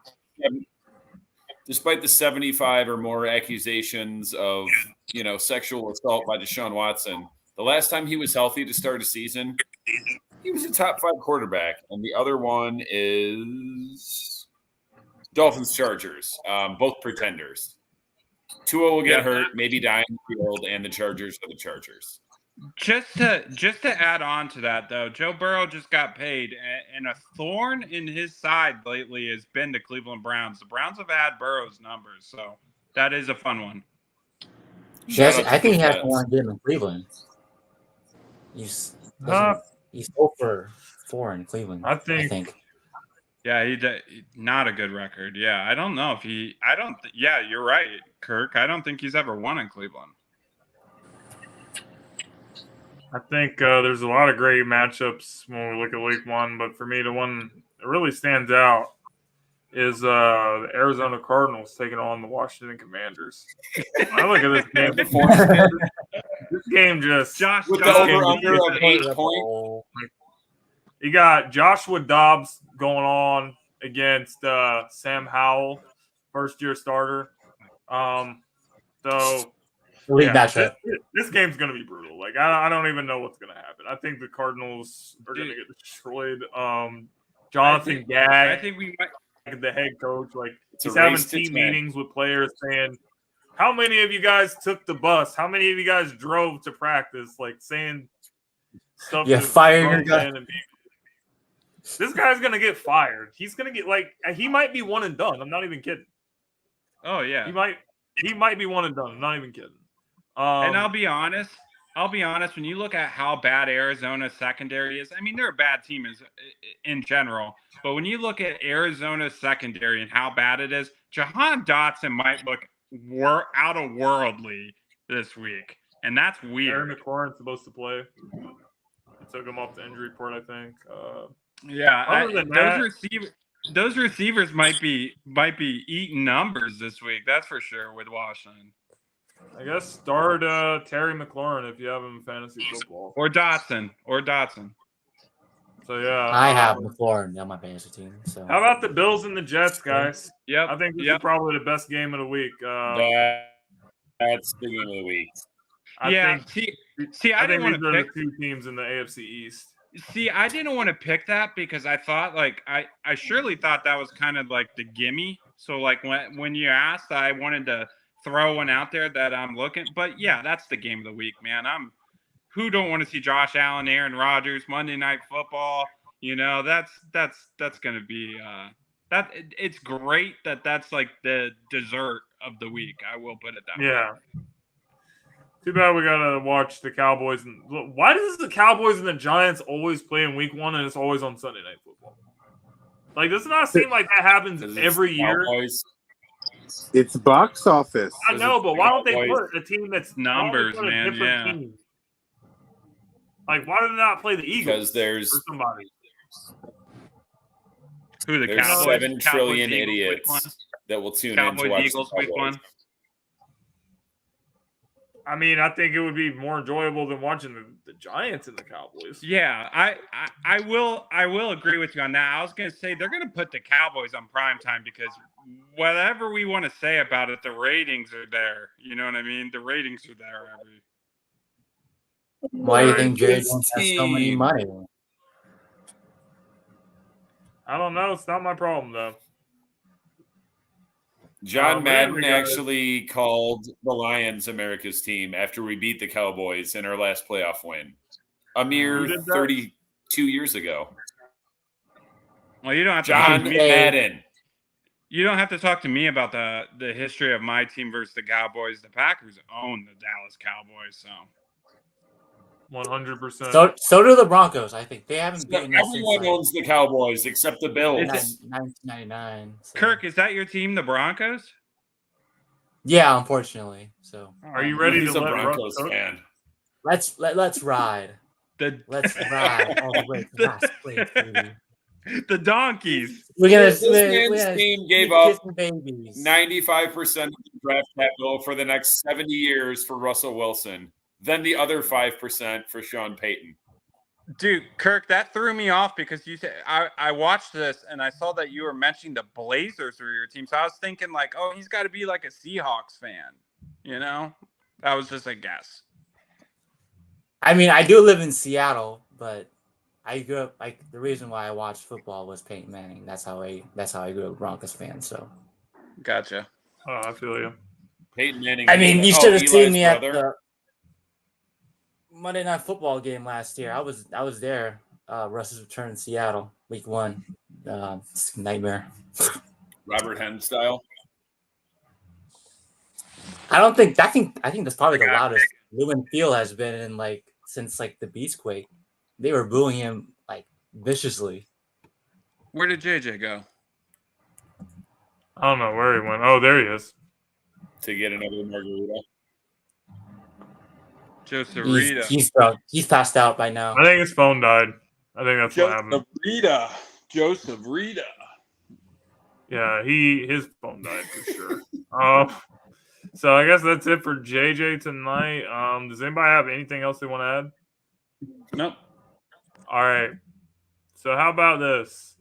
Despite the 75 or more accusations of, sexual assault by Deshaun Watson, the last time he was healthy to start a season, he was a top 5 quarterback. And the other one is Dolphins-Chargers, both pretenders. Tua will get hurt, maybe die in the field, and the Chargers are the Chargers. Just to add on to that, though, Joe Burrow just got paid, and a thorn in his side lately has been the Cleveland Browns. The Browns have had Burrow's numbers, so that is a fun one. Yes, I think he has one game in Cleveland. He's 0-4 in Cleveland. I think. Yeah, he not a good record. Yeah, I don't know if he. Yeah, you're right, Kirk. I don't think he's ever won in Cleveland. I think there's a lot of great matchups when we look at Week 1, but for me, the one that really stands out is the Arizona Cardinals taking on the Washington Commanders. I look at this game. This game just Josh with the over-under of 8 points. You got Joshua Dobbs going on against Sam Howell, first-year starter. This game's going to be brutal. Like, I don't even know what's going to happen. I think the Cardinals are going to get destroyed. Jonathan Gag, I think we might. The head coach, like, he's having team meetings with players saying, how many of you guys took the bus? How many of you guys drove to practice? Like, saying stuff. Yeah, firing your guy. This guy's going to get fired. He's going to get, like, he might be one and done. I'm not even kidding. Oh, yeah. He might be one and done. I'm not even kidding. And I'll be honest. When you look at how bad Arizona's secondary is, I mean, they're a bad team in general. But when you look at Arizona's secondary and how bad it is, Jahan Dotson might look out of worldly this week, and that's weird. Aaron McLaurin's supposed to play. I took him off the injury report, I think. Those receivers might be eating numbers this week. That's for sure with Washington. I guess start Terry McLaurin if you have him in fantasy football. Or Dotson. So, yeah. I have McLaurin on my fantasy team. So. How about the Bills and the Jets, guys? Yep. I think this is probably the best game of the week. That's the game of the week. I didn't want to pick the 2 teams in the AFC East. See, I didn't want to pick that because I thought, like, I surely thought that was kind of like the gimme. So, like, when you asked, I wanted to throw one out there that I'm looking. But, yeah, that's the game of the week, man. Who don't want to see Josh Allen, Aaron Rodgers, Monday Night Football? You know, that's going to be it's great that's like the dessert of the week. I will put it that way. Yeah. Too bad we gotta watch the Cowboys. Why does the Cowboys and the Giants always play in Week 1 and it's always on Sunday Night Football? Like, does it not seem like that happens every year? It's box office. I know, but why don't they put a team that's numbers, man? Yeah. Team? Like, why do they not play the Eagles? Because there's or somebody. Who the there's Cowboys? 7 trillion Cowboys, idiots that will tune in Cowboys, to watch Eagles, the Cowboys. Week 1. I mean, I think it would be more enjoyable than watching the Giants and the Cowboys. Yeah, I will agree with you on that. I was going to say they're going to put the Cowboys on primetime because whatever we want to say about it, the ratings are there. You know what I mean? The ratings are there. Why do you think Jerry Jones has so many money? I don't know. It's not my problem, though. John Madden actually called the Lions America's team after we beat the Cowboys in our last playoff win. A mere 32 years ago. Well, you don't have John to Madden. You don't have to talk to me about the history of my team versus the Cowboys. The Packers own the Dallas Cowboys, so 100%. So do the Broncos. I think they haven't beaten us since Everyone owns the Cowboys except the Bills. 1999. So. Kirk, is that your team, the Broncos? Yeah, unfortunately. So Are you ready He's to a let Russ Broncos cook? fan. let's ride. Let's ride all the way to last place, baby. The Donkeys. This man's team gave up babies. 95% of the draft capital for the next 70 years for Russell Wilson. Then the other 5% for Sean Payton. Dude, Kirk, that threw me off because you said I watched this and I saw that you were mentioning the Blazers were your team. So I was thinking like, oh, he's got to be like a Seahawks fan. You know? That was just a guess. I mean, I do live in Seattle, but I grew up like the reason why I watched football was Peyton Manning. That's how I grew up a Broncos fan. So Gotcha. Oh, I feel you. Peyton Manning. I mean, you should have seen me brother. at the Monday Night Football game last year. I was there. Russ's return in Seattle, Week 1. Nightmare. Robert Henn style. I think that's probably the loudest Lumen Field has been in like since like the Beastquake. They were booing him like viciously. Where did JJ go? I don't know where he went. Oh, there he is. To get another margarita. Joseph Rita. He's drunk. He's passed out by now. I think his phone died. I think that's what happened. Joseph Rita. Yeah, his phone died for sure. So I guess that's it for JJ tonight. Does anybody have anything else they want to add? Nope. All right. So how about this?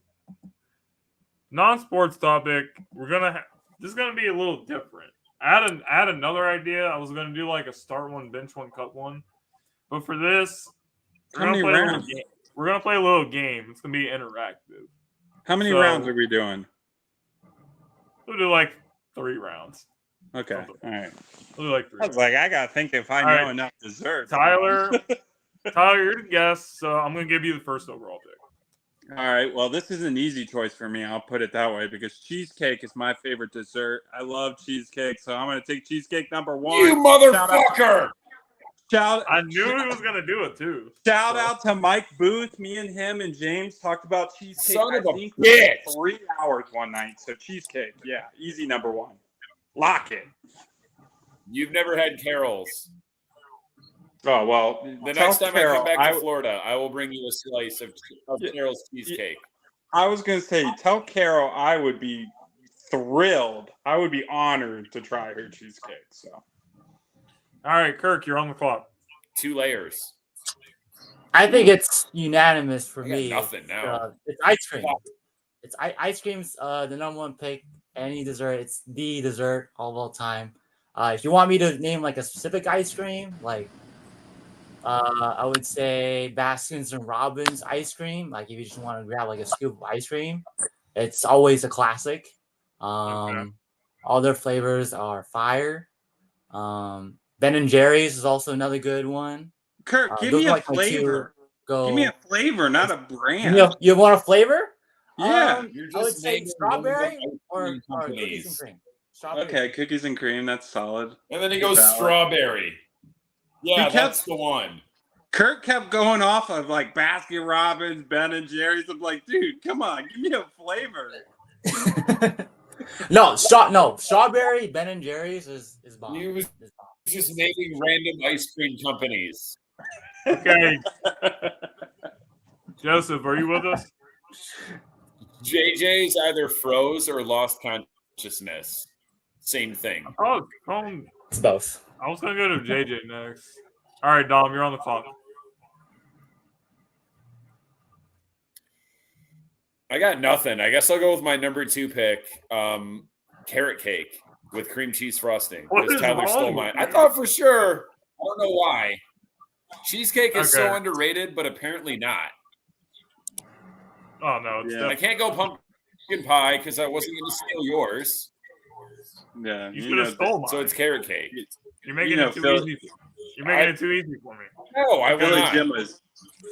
Non-sports topic. This is gonna be a little different. I had another idea. I was gonna do like a start one, bench one, cut one. But for this, we're gonna play a little game. It's gonna be interactive. How many rounds are we doing? We'll do like 3 rounds. Okay. All right. We'll do like 3. I was like, I gotta think if I know enough desserts. Tyler, you're the guest, so I'm gonna give you the first overall pick. All right. Well, this is an easy choice for me. I'll put it that way because cheesecake is my favorite dessert. I love cheesecake, so I'm gonna take cheesecake number 1. You motherfucker! I knew he was gonna do it too. Shout out to Mike Booth. Me and him and James talked about cheesecake. Son of a bitch. 3 hours one night. So cheesecake, yeah, easy number 1. Lock it. You've never had Carol's. Oh well. The next time I come back to Florida, I will bring you a slice of Carol's cheesecake. I was gonna say, tell Carol I would be thrilled. I would be honored to try her cheesecake. So. All right, Kirk, you're on the clock. 2 layers. I think it's unanimous for me. Nothing now. It's ice cream. It's ice cream's the number 1 pick. Any dessert, it's the dessert of all time. If you want me to name like a specific ice cream, like I would say Baskin's and Robbins ice cream. Like if you just want to grab like a scoop of ice cream, it's always a classic. All their flavors are fire. Ben and Jerry's is also another good one. Kirk, give me a flavor. Give me a flavor, not a brand. You want a flavor? Yeah. I would say strawberry or cookies and cream. Strawberry. Okay, cookies and cream. That's solid. And then he goes strawberry. Yeah, that's the one. Kirk kept going off of like Baskin Robbins, Ben and Jerry's. I'm like, dude, come on, give me a flavor. No, strawberry Ben and Jerry's is bomb. He was just naming random ice cream companies. Okay. Joseph, are you with us? JJ's either froze or lost consciousness. Same thing. Oh, it's both. I was gonna go to JJ next. All right, Dom, you're on the clock. I got nothing. I guess I'll go with my number 2 pick, carrot cake with cream cheese frosting. Because Tyler stole mine. I thought for sure. I don't know why. Cheesecake is so underrated, but apparently not. Oh no! I can't go pumpkin pie because I wasn't going to steal yours. Yeah, you could have stole mine. So it's carrot cake. You're making it too easy. You're making it too easy for me. No, I will not.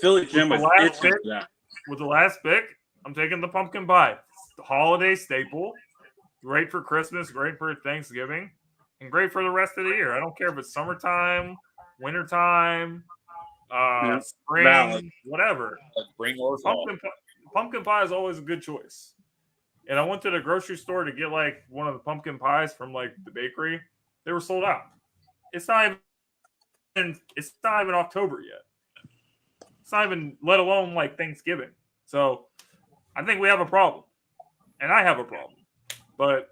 Philly Jim was itching for that. With the last pick, I'm taking the pumpkin pie. It's the holiday staple. Great for Christmas, great for Thanksgiving, and great for the rest of the year. I don't care if it's summertime, wintertime, spring, Valid. whatever. Bring or fall. Pumpkin pie is always a good choice. And I went to the grocery store to get like one of the pumpkin pies from like the bakery. They were sold out. It's not even October yet. It's not even, let alone like Thanksgiving. So I think we have a problem, and I have a problem. But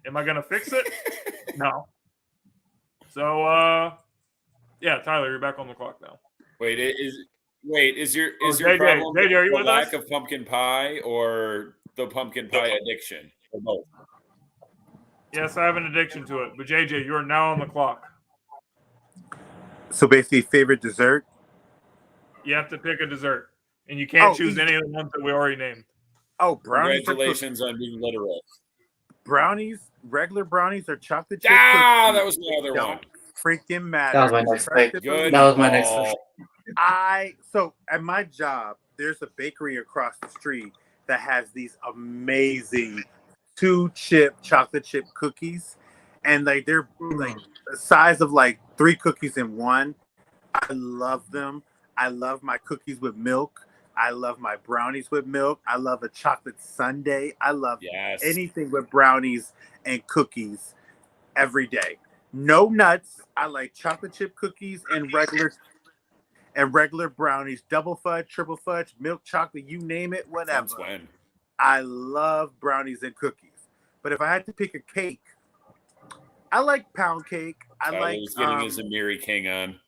am I gonna fix it? No. So yeah, Tyler, you're back on the clock now. Wait, is your JJ, problem JJ, are you the with lack us? of pumpkin pie or the pumpkin pie addiction? Or both? Yes, I have an addiction to it. But JJ, you are now on the clock. So basically, favorite dessert. You have to pick a dessert, and you can't choose easy. any of the ones that we already named. Oh, brownies. Congratulations on being literal. Brownies, regular brownies, or chocolate chip cookies. That was my other one. Freaking matter. That was my next pick. Good. That was my next one. So at my job, there's a bakery across the street that has these amazing 2-chip chocolate chip cookies, and like they're like the size of like 3 cookies in one. I love them. I love my cookies with milk. I love my brownies with milk. I love a chocolate sundae. I love anything with brownies and cookies every day. No nuts. I like chocolate chip cookies and regular brownies, double fudge, triple fudge, milk chocolate, you name it, whatever. Since when? I love brownies and cookies. But if I had to pick a cake, I like pound cake. Tyler's getting his Amiri King on.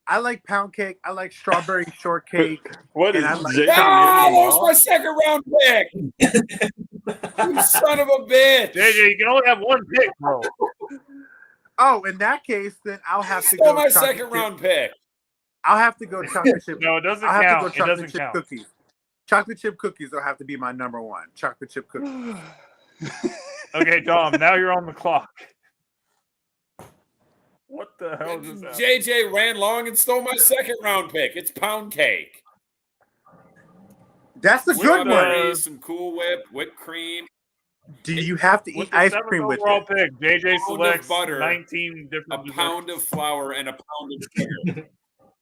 I like pound cake. I like strawberry shortcake. What is that was my second round pick. You son of a bitch. JJ, you can only have one pick, bro. Oh, in that case, then I'll have to go. go my second round pick. I'll have to go chocolate chip. No, it doesn't I'll count. have to go It chocolate doesn't chip count. cookies. Chocolate chip cookies will have to be my number one. Chocolate chip cookies. Okay, Dom, now you're on the clock. What the hell is that? JJ ran long and stole my second round pick. It's pound cake. That's a good one. Some Cool Whip, whipped cream. Do you have to eat ice cream with it? Pick? JJ selects butter, 19 different a pound of flour, and a pound of sugar.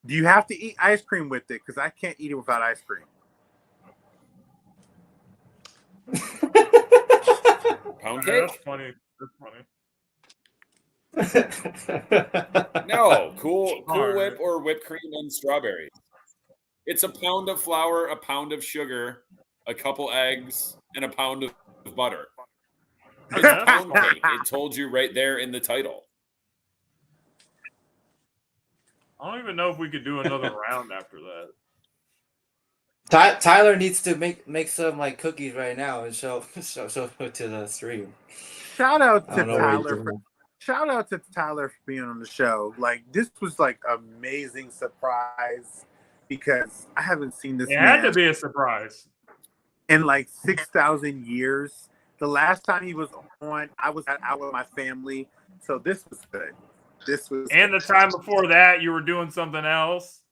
Do you have to eat ice cream with it? Because I can't eat it without ice cream. Pound cake? That's funny. That's funny. No, cool Whip or whipped cream and strawberries. It's a pound of flour, a pound of sugar, a couple eggs, and a pound of butter. It's pound cake. It told you right there in the title. I don't even know if we could do another round after that. Tyler needs to make some like cookies right now and show it to the stream. Shout out to Tyler. Shout out to Tyler for being on the show. Like, this was like amazing surprise because I haven't seen this. It had to be a surprise in like 6,000 years. The last time he was on, I was out with my family, so this was good. And the time before that, you were doing something else.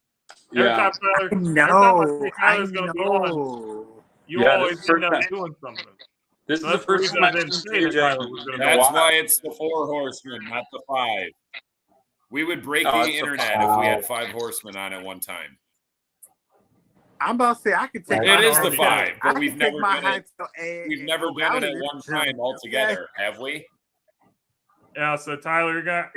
Yeah. Every time Tyler's going to be on, you always end up doing something. This is the first time That's why it's the 4 horsemen, not the 5. We would break the internet if we had 5 horsemen on at one time. I'm about to say I could take. It is the 5, but we've never done it. We've never done it at one time altogether, have we? Yeah. So Tyler, you're gonna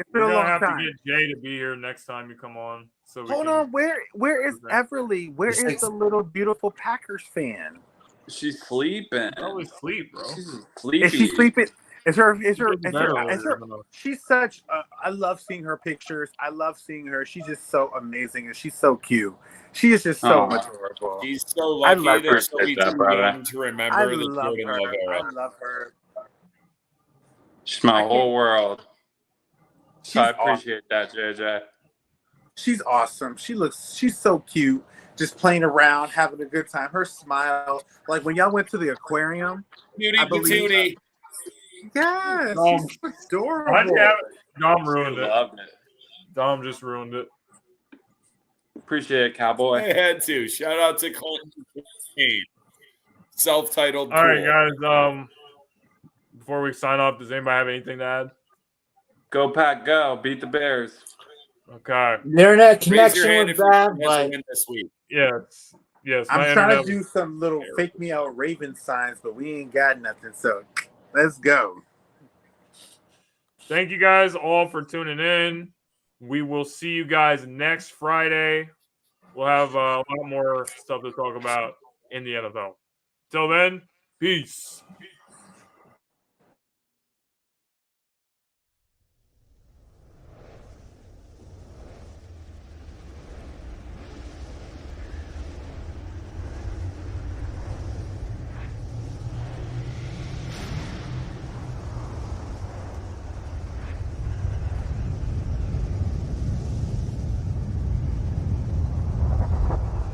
have to get Jay to be here next time you come on. So hold on, where is Everly? Where is the little beautiful Packers fan? She's sleeping. Probably sleep, bro. She's sleepy. Is she sleeping? She's such. I love seeing her pictures. I love seeing her. She's just so amazing, and she's so cute. She is just so adorable. She's so lucky. They're so easy to remember the Jordan Love era. I love her. She's my whole world. So I appreciate that, JJ. She's awesome. She's so cute. Just playing around, having a good time. Her smile, like when y'all went to the aquarium. Beauty. Yes, she's adorable. Dom ruined it. Loved it. Dom just ruined it. Appreciate it, Cowboy. I had to. Shout out to Clinton. Self-titled. All right, guys. before we sign off, does anybody have anything to add? Go Pack, go! Beat the Bears. Okay. The internet Raise your connection hand was if your bad, team has a but win this week. Yes. Yes. I'm my trying internet to do was- some little fake me out Raven signs, but we ain't got nothing. So let's go. Thank you guys all for tuning in. We will see you guys next Friday. We'll have a lot more stuff to talk about in the NFL. Till then, peace.